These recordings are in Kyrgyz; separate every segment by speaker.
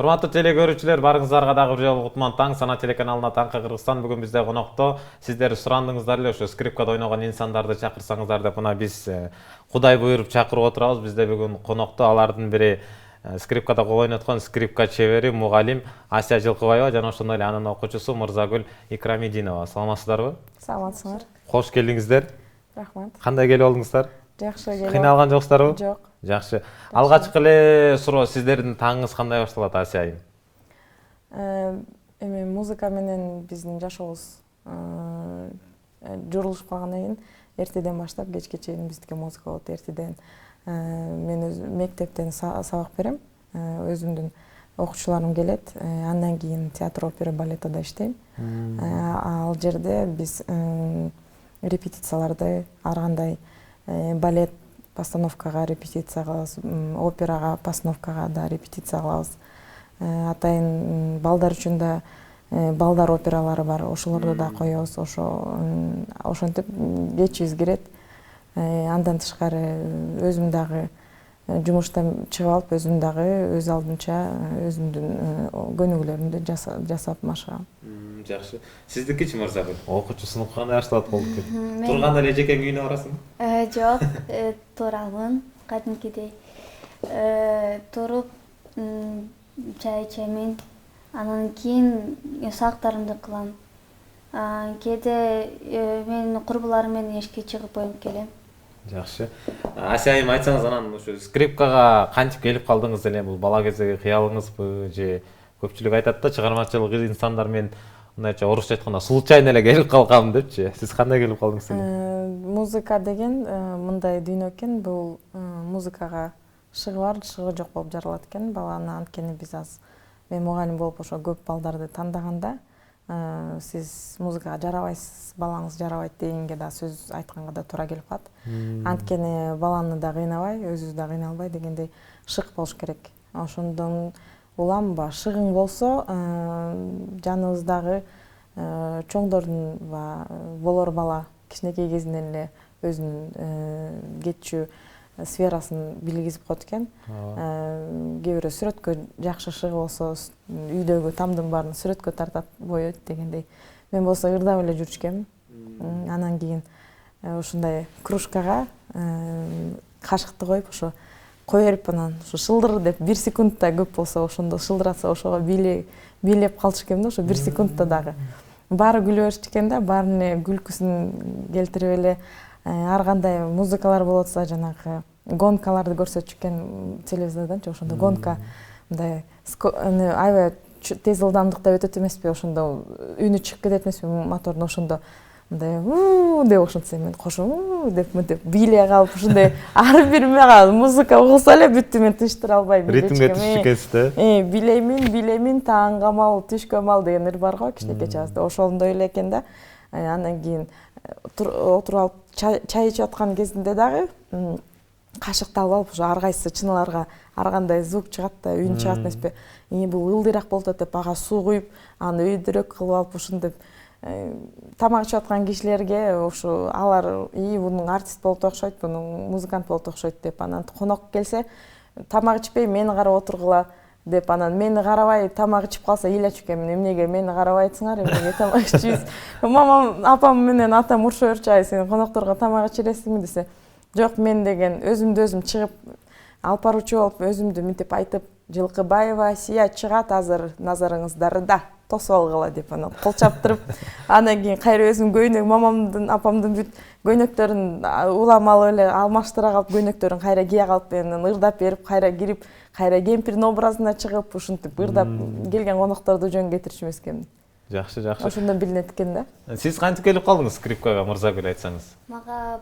Speaker 1: Урматтуу теле көрүүчүлөр, барыңыздарга дагы бир жолу Кутман таң сана телеканалына Таңкы Кыргызстан бүгүн бизде конокто. Сиздер сурандыңыздар эле ошо скрипкада ойногон инсандарды чакырсаңыздар деп мына биз Кудай буйруп чакырып отурабыз. Бизде бүгүн конокто алардын бири скрипкада ойноткон скрипка чебери, мугалим Асия Жылкыбаева жана ошондой эле анын окуучусу Мырзагүл Икрамидинова. Саламатсыздарбы?
Speaker 2: Саламатсыңар.
Speaker 1: Кош келдиңиздер.
Speaker 2: Рахмат.
Speaker 1: Кандай келип алдыңыздар?
Speaker 2: Жакшы келип.
Speaker 1: Кыйналган жоксуздарбы?
Speaker 2: Жок.
Speaker 1: Жакшы. Алгачкы эле суроо, сиздердин таңыңыз кандай башталат, Асия айым?
Speaker 2: Эми музыка менен биздин жашообуз журулушуп калгандан кийин эртеден баштап кечке чейин биздики музыка болот. Эртеден мен мектептен сабак берем. Өзүмдүн окуучуларым келет. Андан кийин театр, опера, балетада иштейм. Ал жерде биз репетицияларды ар кандай балет постановкага репетиция кылабыз, операга постановкага да репетиция кылабыз. Атайын балдар үчүн да балдар опералары бар, ошолорду да коебуз. Ошентип кечибиз кирет. Андан тышкары өзүм дагы жумуштан чыгып алып, өзүм дагы өз алдынча өзүмдүн көнүгүүлөрүмдү жасап машыгам.
Speaker 1: Жакшы. Сиздикичи Мырзагүл? Окуучу сыныпка кандай башталат болуп кетти? Турганда эле жеке күйүнө барасыңбы?
Speaker 3: Жок, турабын, кадимкидей. Туруп, чай ичемин, анан кийин саактарымды кылам. Кээде менин курбуларым менен эшикке чыгып оюнуп келем.
Speaker 1: Жакшы. Асия айым, айтсаңыз, анан ушу скрипкага кантип келип калдыңыз эле? Бул бала кездеги кыялыңызбы же көпчүлүк айтат да, чыгармачылык инсандар мен мындайча орусча айтканда случайно эле келип калгам депчи. Сиз кандай келип калдыңыз эле?
Speaker 2: Музыка деген мындай дүйнө экен. Бул музыкага шыгы бар, шыгы жок болуп жаралат экен. Баланы анткени биз мен мугалим болуп ошо көп балдарды тандаганда, сиз музыкага жарабайсыз, балаңыз жарабайт дегенге да сөз айтканга да туура келип калат. Анткени баланы да кыйнабай, өзүбүз да кыйналбай дегендей шык болуш керек. Ошондон улам шыгың болсо, жаныбыздагы чоңдордун болор бала кичинекей кезинен эле өзүнүн кетчү сферасын билгизип коет экен. Кээ бирөө сүрөткө жакшы шыгы болсо, үйдөгү тамдын баарын сүрөткө тартат, боёйт дегендей. Мен болсо ырдап эле жүрчүкөм. Анан кийин ушундай кружкага кашыкты коюп, ошо кое берип, анан ушу шылдыр деп 1 секундта көп болсо ошондо шылдыратса, ошого бийлеп калчу экен да, ошо 1 секундта дагы. Баары күлө беришти экен да, баарынын эле күлкүсүн келтирип эле ар кандай музыкалар болуп атса, жанагы гонкаларды көрсөтчү экен телевизордончу, ошондо гонка мындай аябай тез ылдамдыкта өтөт эмеспи, ошондо үнү чыгып кетет эмеспи мотордун, ошондо мындай деп ошентсе мен кошо деп мынтип бийлей калып, ушундай ар бир музыка угулса эле бүттү, мен тынчтыра албайм.
Speaker 1: Ритмге түшүп экенсиз да?
Speaker 2: Билеймин, тааңга мал, түшкө мал деген ыр бар го кичинекей чагыбызда. Ошондой эле экен да. Андан кийин отуруп алып чай ичип аткан кезинде дагы кашыкты алып алып, ошо ар кайсы чыналарга ар кандай звук чыгат да, үн чыгат эмеспи. Бул ылдыйраак болуп атат деп ага суу куюп, аны өйдөрөөк кылып алып, ушинтип тамак ичип аткан кишилерге ушу алар бунун артист болуп окшойт, бунун музыкант болуп окшойт деп, анан конок келсе тамак ичпей мени карап отургула деп, анан мени карабай тамак ичип калса ыйлачу экенмин. Эмнеге мени карабайсыңар, эмнеге тамак ичпейсиз? Мамам, апам менен атам уруша берчү, ай сен конокторго тамак ичиресиңби десе, жок, мен деген өзүмдү өзүм чыгып алып баруучу болуп, өзүмдү мынтип айтып, Жылкыбаева Асия чыгат азыр назарыңыздарда, тосуп алгыла деп, анан кол чаптырып, андан кийин кайра өзүм көйнөк, мамамдын, апамдын бүт көйнөктөрүн улам алып эле алмаштыра калып, көйнөктөрүн кайра кие калып, анан ырдап берип, кайра кирип, кайра кемпирдин образына чыгып, ушинтип ырдап келген конокторду жөн кетирчү эмес экенмин.
Speaker 1: Жакшы, жакшы.
Speaker 2: Ошондон билинет экен да.
Speaker 1: Сиз кантип келип калдыңыз скрипкага, Мырзагүл, айтсаңыз?
Speaker 3: Мага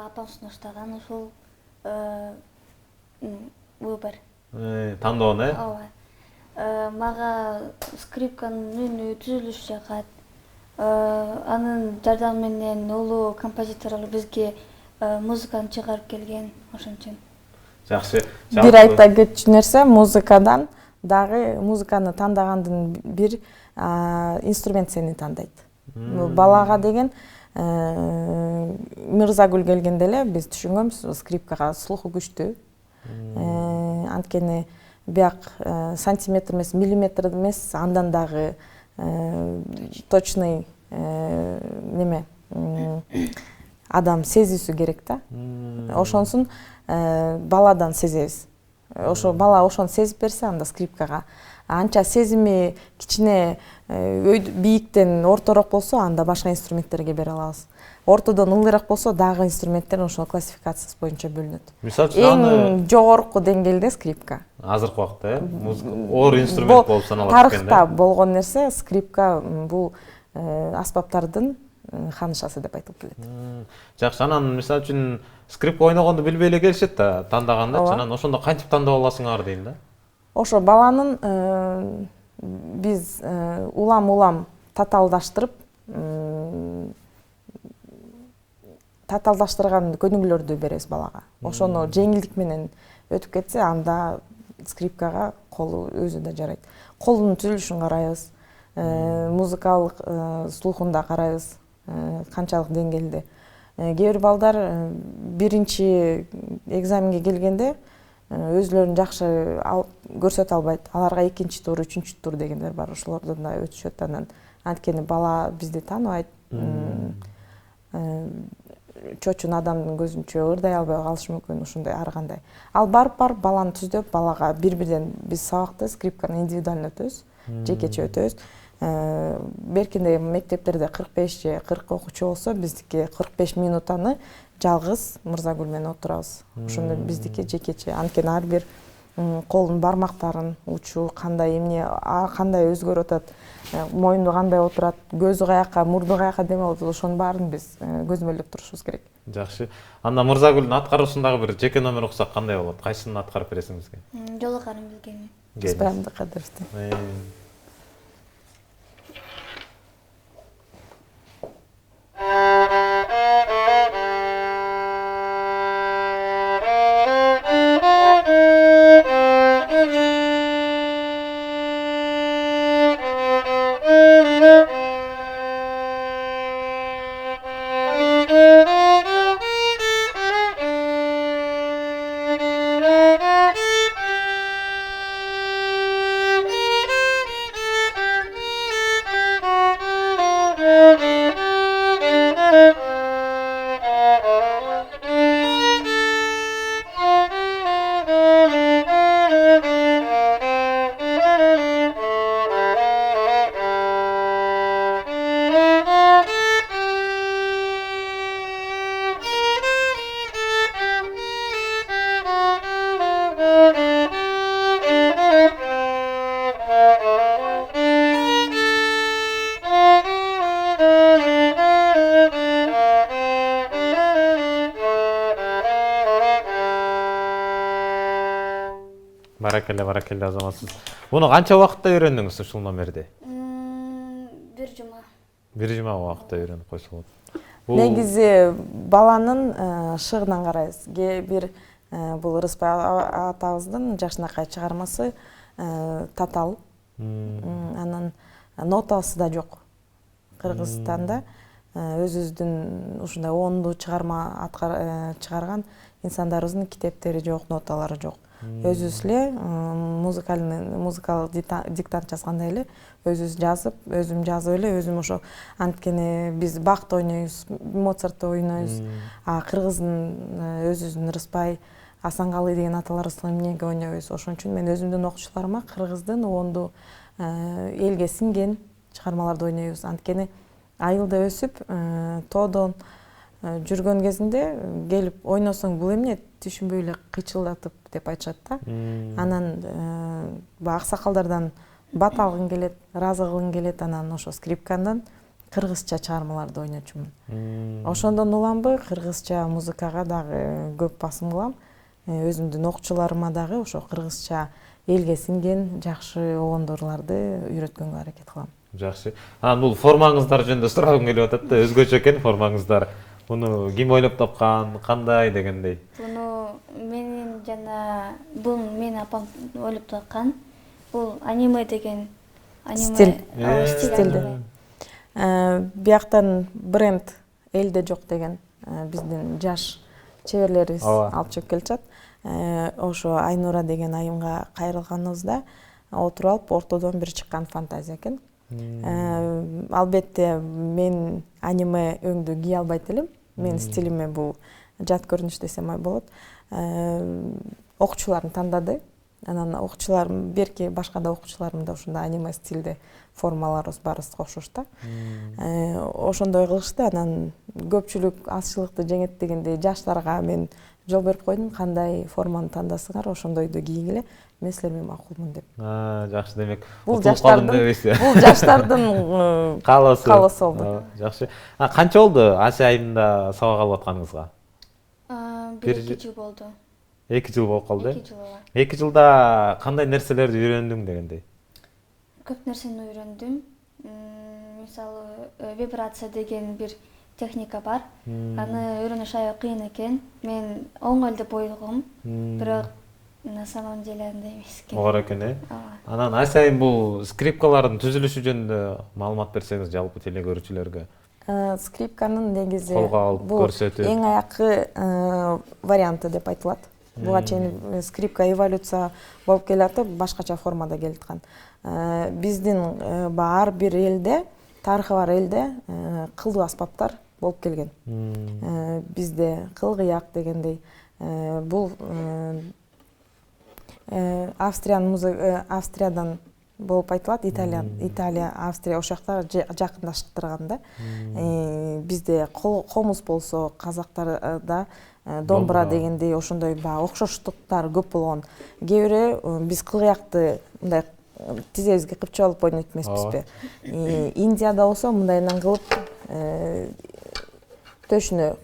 Speaker 3: апам сунуштаган ушул выбор.
Speaker 1: Тандоон,
Speaker 3: Ооба. Мага скрипканын үнү, түзүлүшү жагат. Анын жардамы менен улуу композиторлор бизге музыканы чыгарып келген, ошон үчүн.
Speaker 1: Жакшы.
Speaker 2: Бир айта кетчү нерсе, музыкадан дагы музыканы тандагандын бир инструмент сени тандайт. Балага деген Мырзагүл келгенде эле биз түшүнгөнбүз, скрипкага слуху күчтүү. Анткени бияк сантиметр эмес, миллиметр эмес, андан дагы точный неме адам сезүүсү керек да. Ошонсун баладан сезебиз. Ошо бала ошону сезип берсе, анда скрипкага анча сезими кичине бийиктен ортороок болсо, анда башка инструменттерге бере алабыз. Ортодон ылдыйраак болсо, дагы инструменттер ошол классификациясы боюнча бөлүнөт.
Speaker 1: Мисалы үчүн
Speaker 2: Эң жогорку деңгээлде скрипка.
Speaker 1: азыркы убакта оор инструмент болуп саналат экен
Speaker 2: Тарыхта болгон нерсе, скрипка бул аспаптардын ханышасы деп айтылып келет.
Speaker 1: Жакшы, анан мисалы үчүн скрипка ойногонду билбей эле келишет да, тандаганда, анан ошондо кантип тандап аласыңар дейм да.
Speaker 2: Ошо баланын биз улам татаалдаштырып, татаалдаштырган көнүгүүлөрдү беребиз балага. Ошону жеңилдик менен өтүп кетсе, анда скрипкага колу өзү да жарайт. Колунун түзүлүшүн карайбыз, музыкалык слухун да карайбыз, канчалык деңгээлде. Кээ бир балдар биринчи экзаменге келгенде өзлөрүн жакшы көрсөтө албайт. Аларга экинчи тур, үчүнчү тур дегендер бар. Ошолордон да өтүшөт. Анан анткени бала бизди тааныбайт. Чочун адамдын көзүнчө ырдай албай калышы мүмкүн, ушундай ар кандай. Ал барып баланы түздөп, балага бир-бирден биз сабакты скрипканы индивидуально өтөбүз, жекече өтөбүз. Беркинде мектептерде 45 же 40 окуучу болсо, биздики 45 минутаны жалгыз Мырзагүл менен отурабыз. Ошондо биздики жекече, анткени ар бир колдун бармактарын, учу кандай эмне, кандай өзгөрүп атат, моюнду кандай отурат, көзү каяка, мурду каяка деп алат, ошонун баарын биз көзмөлдөп турушубуз керек.
Speaker 1: Жакшы. Анда Мырзагүлдүн аткаруусундагы бир жеке номер уксак кандай болот? Кайсысын аткарып бересиң бизге?
Speaker 3: Жолугарын билгенми?
Speaker 2: Спаямды кадырды.
Speaker 1: Баракелде Азаматсыз. Муну канча убакытта үйрөндүңүз ушул номерди?
Speaker 3: Бир жума.
Speaker 1: Бир жума убакытта үйрөнүп койсо болот.
Speaker 2: Негизи баланын шыгынан карайбыз. Кээ бир бул Рыспай атабыздын жакшынакай чыгармасы татаал. Анан нотасы да жок. Кыргызстанда өзүбүздүн ушундай оонду чыгарма чыгарган инсандарыбыздын китептери жок, ноталары жок. Өзүбүз эле музыкалык диктант жазгандай эле өзүбүз жазып, өзүм жазып эле, өзүм ошо анткени биз Бахты ойнойбуз, Моцартты ойнойбуз. Кыргыздын өзүбүздүн Рыспай, Асанкалы деген аталарыбыздын эмнеге ойнойбуз. Ошон үчүн мен өзүмдүн окуучуларыма кыргыздын оонду элге сиңген чыгармаларды ойнойбуз. Анткени айылда өсүп, тоодон жүргөн кезинде келип ойносоң бул эмне түшүнбөй эле кыйчылдатып деп айтышат да. Анан аксакалдардан бат алгың келет, ыраазы кылгың келет, анан ошо скрипкадан кыргызча чыгармаларды ойночумун. Ошондон уламбы кыргызча музыкага дагы көп басым кылам. Өзүмдүн окуучуларыма дагы ошо кыргызча элге сиңген жакшы оондорларды үйрөткөнгө аракет кылам.
Speaker 1: Жакшы. Анан бул формаңыздар жөнүндө сурагым келип атат да, өзгөчө экен формаңыздар. Муну ким ойлоп тапкан, кандай дегендей?
Speaker 3: Буну менин менин апам ойлоп тапкан. Бул аниме деген
Speaker 2: стилде. Бияктан бренд элде жок деген биздин жаш чеберлерибиз
Speaker 1: Ооба.
Speaker 2: алып чыгып келишат. Ошо Айнура деген айымга кайрылганыбызда отуруп алып ортодон бир чыккан фантазия экен. Албетте мен аниме өңдү кие албайт элем. Менин стилиме бул жат көрүнүш десем болот. Окуучуларым тандады. Анан окуучуларым берки башка да окуучуларым да ушундай аниме стилде формаларыбыз баарыбызга окшош да. Ошондой кылышты. Анан көпчүлүк азчылыкты жеңет дегендей жаштарга мен жол берип койдум. Кандай форманы тандасыңар, ошондойду кийгиле. Мен силермен макулмун деп.
Speaker 1: Жакшы, демек
Speaker 2: Бул жаштардын каалоосу болду.
Speaker 1: Жакшы. Канча болду Асия айымда сабак алып атканыңызга?
Speaker 3: 1-2 жыл болду.
Speaker 1: 2 жыл болуп калды.
Speaker 3: 2 жыл.
Speaker 1: 2 жылда кандай нерселерди үйрөндүң дегендей?
Speaker 3: Көп нерсени үйрөндүм. Мисалы, вибрация деген бир техника бар. Аны үйрөнүш аябай кыйын экен. Мен оңой деп ойгом, бирок на самом деле андай эмес экен.
Speaker 1: Оор экен, Анан Асия айым бул скрипкалардын түзүлүшү жөнүндө маалымат берсеңиз жалпы теле көрүүчүлөргө.
Speaker 2: Скрипканын негизи
Speaker 1: Колго алып көрсөтүп
Speaker 2: эң аякы варианты деп айтылат. Буга чейин скрипка эволюция болуп келатып, башкача формада келаткан. Биздин ар бир элде, тарыхы бар элде кылдуу аспаптар болуп келген. Бизде кыл-кыяк дегендей бул Австриядан болуп айтылат. Италия, Австрия ошол жактар жакындаштырган да. Бизде комуз болсо, казактарда домбура дегендей ошондой окшоштуктар көп болгон. Кээ бири биз кыл-кыякты мындай тизебизге кыпчык алып ойнойт эмеспизби? Индияда болсо мындайынан кылып төшүнө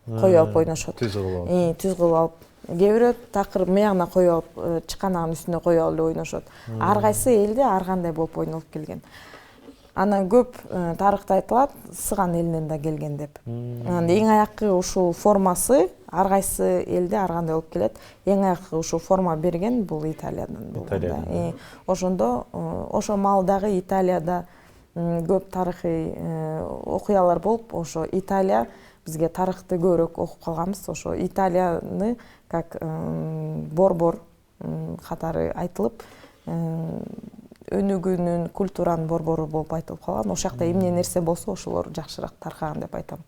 Speaker 2: коюп алып ойношот. Түз кылып алып. Кээ бири такыр мыягына коюп алып, чыканагынын үстүнө коюп алып ойношот. Ар кайсы элде ар кандай болуп ойнолуп келген. Анан көп тарыхта айтылат, Сыган элинен да келген деп. Анан эң аякы ушул формасы ар кайсы элде ар кандай болуп келет. Эң аякы ушул форма берген бул Италиядан болгон. Ошондо ошо маалдагы Италияда көп тарыхый окуялар болуп, ошо Италия бизге тарыхты көбүрөөк окуп калганбыз. Ошо Италияны как борбор катары айтылып, өнүгүүнүн, культуранын борбору болуп айтылып калган. Ошол жакта эмне нерсе болсо ошолор жакшыраак таркаган деп айтам.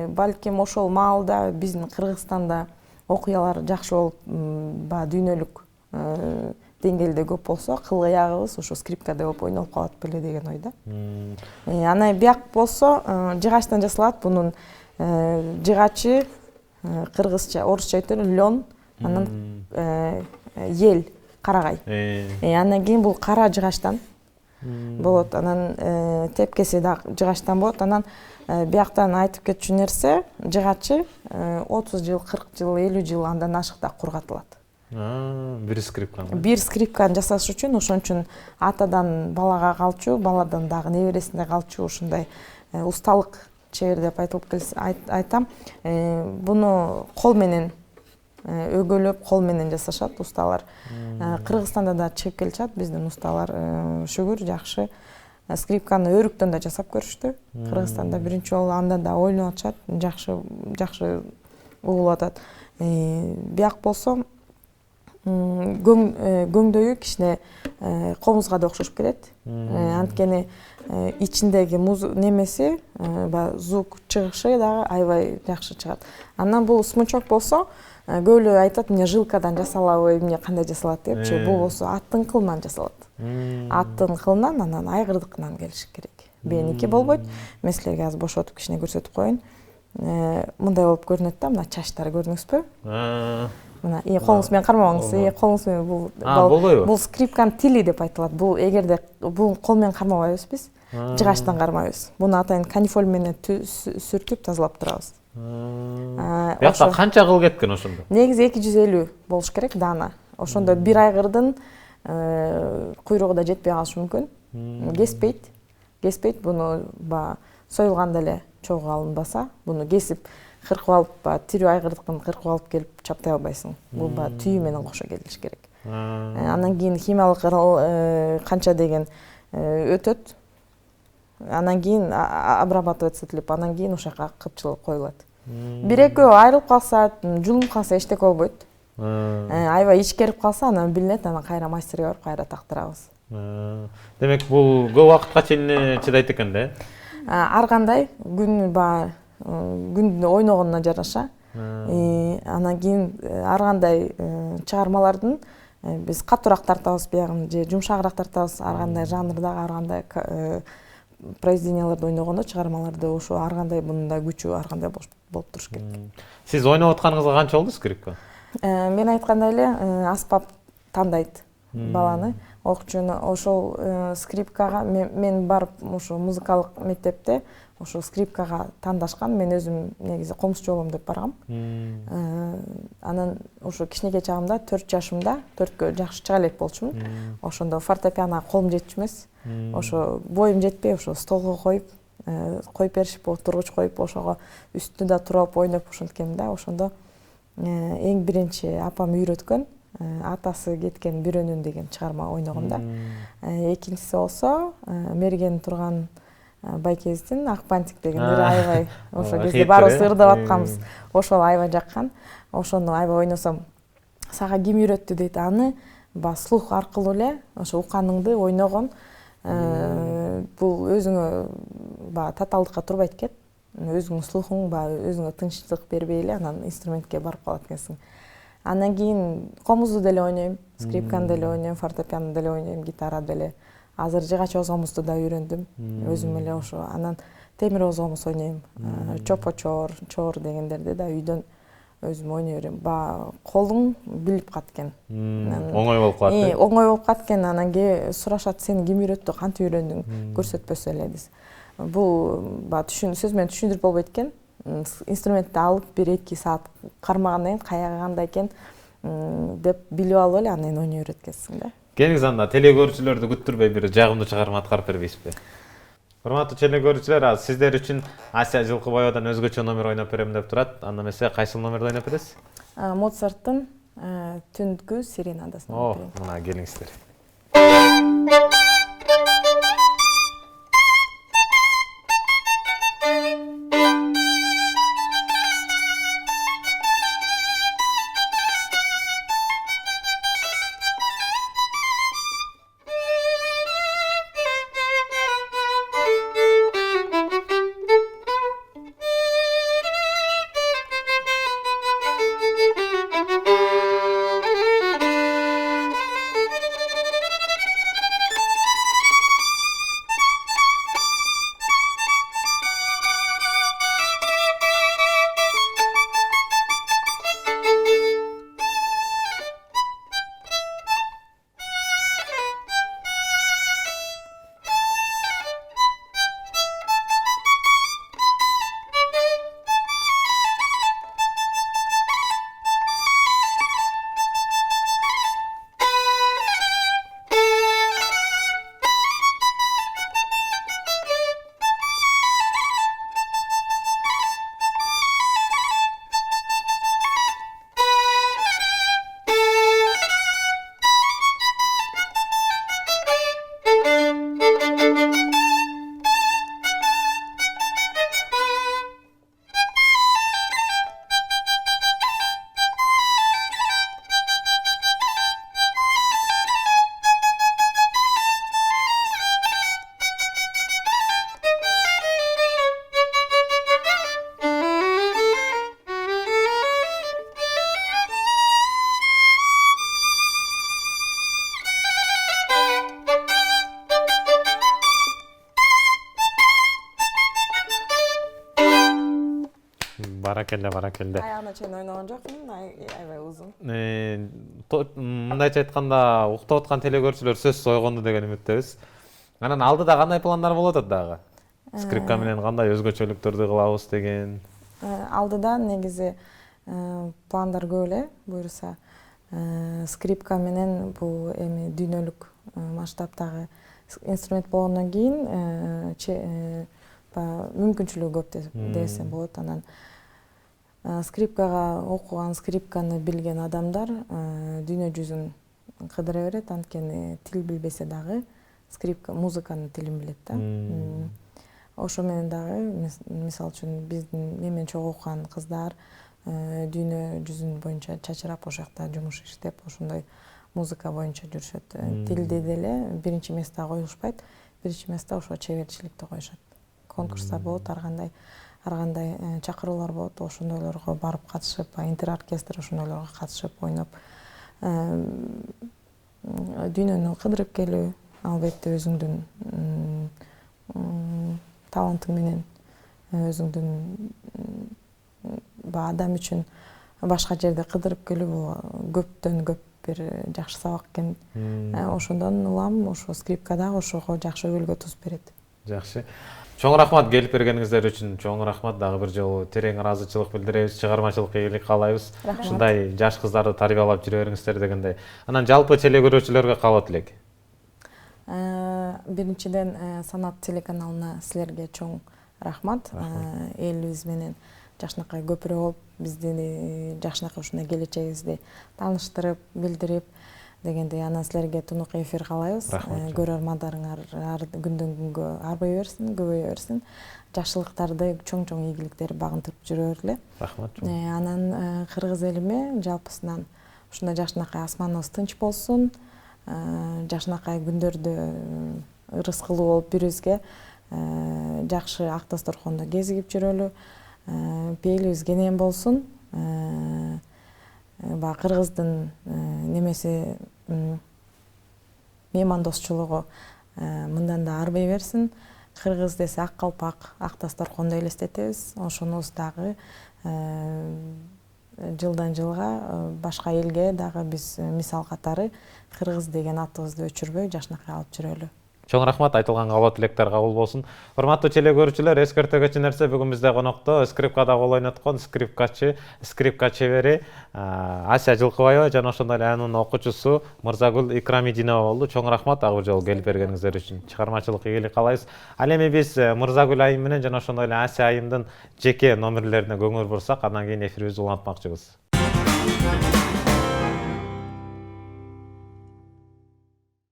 Speaker 2: Балким ошол маалда биздин Кыргызстанда окуялар жакшы болуп, дүйнөлүк деңгээлде көп болсо, кыл-кыягыбыз ошо скрипкада болуп ойнолуп калат беле деген ойда. Анан бияк болсо жыгачтан жасалат. Бунун жыгачы кыргызча, орусча айтылат лён, анан ел, карагай. Андан кийин бул кара жыгачтан болот. Анан тепкеси да жыгачтан болот. Анан бияктан айтып кетчү нерсе, жыгачы 30 жыл, 40 жыл, 50 жыл андан ашык кургатылат.
Speaker 1: Бир скрипканы.
Speaker 2: Бир скрипканы жасаш үчүн ошон үчүн атадан балага калчу, баладан дагы небересине калчу ушундай усталык чебер деп айтам. Буну кол менен өгөлөп, кол менен жасашат усталар. Кыргызстанда да чыгып келишат биздин усталар, шүгүр жакшы. Скрипканы өрүктөн да жасап көрүштү. Кыргызстанда биринчи жолу анда да ойноп атышат, жакшы угулуп атат. Бияк болсо көңдөйү кичине комузга да окшош келет. Анткени ичиндеги немеси, звук чыгышы дагы аябай жакшы чыгат. Анан бул смычок болсо, көбүлөө айтат, эмне жилкадан жасалабы, эмне кандай жасалат депчи. Бул болсо аттын кылынан жасалат. Аттын кылынан, анан айгырдыкынан келиши керек. Меники болбойт. Мен силерге азыр бошотуп кичине көрсөтүп коеюн. Мындай болуп көрүнөт да, мына чачтары көрдүңүзбү? Мына колуңуз менен кармабаңыз. Колуңуз менен бул скрипканын тили деп айтылат. Бул эгерде бул кол менен кармабайбыз биз, жыгачтан кармайбыз. Буну атайын канифоль менен сүртүп тазалап турабыз.
Speaker 1: Бияқта канча кыл кеткен ошондо?
Speaker 2: Негизи 250 болуш керек дана. Ошондо бир айгырдын куйругу да жетпей калышы мүмкүн. Кеспейт. Буну союлганда эле чогуу алынбаса, буну кесип кыркып алып, тирүү айгырдыктан кыркып алып келип чаптай албайсың. Бул түйү менен кошо келиш керек. Андан кийин химиялык канча деген өтөт. Андан кийин обрабатывать этилип, андан кийин ошол жака кыпчылык коюлат. Бир экөө айрылып калса, жулунуп калса эчтеке болбойт. Аябай ичкерип калса, анан билинет, анан кайра мастерге барып кайра тактырабыз.
Speaker 1: Демек бул көп убакытка чейин чыдайт экен да?
Speaker 2: Ар кандай күндүн ойногонуна жараша. Анан кийин ар кандай чыгармалардын биз катуураак тартабыз, биягын же жумшагыраак тартабыз. Ар кандай жанрдагы, ар кандай произведенияларды ойногондо чыгармаларды ошо ар кандай мунун да күчү ар кандай болуп туруш керек.
Speaker 1: Сиз ойноп атканыңызга канча болду скрипка?
Speaker 2: Мен айткандай эле аспап тандайт баланы. Ошол скрипкага мен барып ошо музыкалык мектепте ошо скрипкага тандашкан. Мен өзүм негизи комузчу болом деп баргам. Анан ошо кичинекей чагымда 4 жашымда 4кө жакшы чыга элек болчумун. Ошондо фортепианога колум жетчү эмес. Ошо боюм жетпей, ошо столго коюп беришип, отургуч коюп, ошого үстүндө да туруп ойноп ошенткем да. Ошондо эң биринчи апам үйрөткөн атасы кеткен бирөөнүн деген чыгарма ойногом да. Экинчиси болсо мерген турган байкебиздин Ак бантик деген ыры аябай ошо кезде баарыбыз ырдап атканбыз. Ошол аябай жаккан. Ошону аябай ойносом, сага ким үйрөттү дейт. Аны слух аркылуу эле ошо уканыңды ойногон. Бул өзүңө татаалдыкка турбайт экен. Өзүңдүн слухуң өзүңө тынчтык бербей эле анан инструментке барып калат экенсиң. Андан кийин комузду деле ойнойм, скрипканы деле ойнойм, фортепиано деле ойнойм, гитара деле. Азыр жыгач оз комузду да үйрөндүм. Өзүм эле ошо. Анан темир оз комуз ойнойм. Чопочор, чор дегендерди да үйдөн өзүм ойной берем. Колуң билип калат экен.
Speaker 1: Оңой болуп калат.
Speaker 2: Оңой болуп калат экен. Анан сурашат, сени ким үйрөттү, кантип үйрөндүң, көрсөтпөсө эле дейсиз. Бул сөз менен түшүндүрүп болбойт экен. Инструментти алып 1-2 саат кармагандан кийин каяга кандай экен деп билип алып эле анан ойной берет экенсиң да.
Speaker 1: Келиңиз анда теле көрүүчүлөрдү күттүрбөй бир жагымдуу чыгарма аткарып бербейсизби? Урматтуу теле көрүүчүлөр, сиздер үчүн Асия Жылкыбаевадан өзгөчө номер ойноп берем деп турат. Анда эмесе кайсыл номерди ойноп бересиз?
Speaker 2: Моцарттын Түндүкү серенадасын ойноп берем.
Speaker 1: Мына келиңиздер. Баракелде.
Speaker 2: Аягына чейин ойногон жокмун, аябай узун.
Speaker 1: Мындайча айтканда, уктап аткан теле көрүүчүлөр сөзсүз ойгонду деген үмүттөбүз. Анан алдыда кандай пландар болуп атат дагы? Скрипка менен кандай өзгөчөлүктөрдү кылабыз деген?
Speaker 2: Алдыда негизи пландар көп эле, буюрса. Скрипка менен бул эми дүйнөлүк масштабтагы инструмент болгондон кийин мүмкүнчүлүгү көп десем болот. Анан скрипкага окуган, скрипканы билген адамдар дүйнө жүзүн кыдыра берет, анткени тил билбесе дагы скрипка музыканын тилин билет да. ошо менен дагы мисалы үчүн биздин менен чогуу окуган кыздар дүйнө жүзүн боюнча чачырап ошол жакта жумуш иштеп ошондой музыка боюнча жүрүшөт. Тилди деле биринчи место коюлушпайт, биринчи место ошо чеберчиликти коюшат. Конкурстар болот, ар кандай чакыруулар болот, ошондойлорго барып катышып, интероркестр ошондойлорго катышып ойноп дүйнөнү кыдырып келүү албетте өзүңдүн талантың менен өзүңдүн адам үчүн башка жерде кыдырып келүү бул көптөн көп бир жакшы сабак экен. Ошондон улам ошо скрипкада ошого жакшы өбөлгө туз берет.
Speaker 1: Жакшы. Чоң рахмат келип бергениңиздер үчүн. Чоң рахмат. Дагы бир жолу терең ыраазычылык билдиребиз. Чыгармачылыкка ийгилик каалайбыз. Ушундай жаш кыздарды тарбиялап жүрө бериңиздер дегендей. Анан жалпы теле көрүүчүлөргө каалап элек.
Speaker 2: Биринчиден Санат телеканалына силерге чоң рахмат. Элибиз менен жакшынакай көпүрө болуп, бизди жакшынакай ушундай келечегибизди тааныштырып, билдирип дегендей, анан силерге тунук эфир каалайбыз. Көрөрмандарыңар ар күндөн күнгө арбай берсин, көбөйө берсин. Жакшылыктарды, чоң ийгиликтерди багынтырып жүрө бергиле.
Speaker 1: Рахмат.
Speaker 2: Анан кыргыз элиме жалпысынан ушундай жакшынакай асманыбыз тынч болсун. Жакшынакай күндөрдү ырыскылуу болуп бирибизге жакшы ак дасторкондо кезигип жүрөлү. Пейлибиз кенен болсун. Кыргыздын немеси меймандосчулугу мындан да арбай берсин. Кыргыз десе ак калпак, ак дасторконду элестетебиз. Ошонубуз дагы жылдан жылга башка элге дагы биз мисал катары кыргыз деген атыбызды өчүрбөй жакшынакай алып жүрөлү.
Speaker 1: Чоң рахмат, айтылган каалоо тилектер кабыл болсун. Урматтуу теле көрүүчүлөр, эскерте кетчү нерсе, бүгүн бизде конокто скрипкада кол ойноткон скрипка чебери Ася Жылкыбаева жана ошондой эле анын окуучусу Мырзагүл Икрамидинова болду. Чоң рахмат дагы бир жолу келип бергениңиздер үчүн. Чыгармачылык ийгилик каалайбыз. Ал эми биз Мырзагүл айым менен жана ошондой эле Ася айымдын жеке номерлерине көңүл бурсак, андан кийин эфирибизди улантмакчыбыз.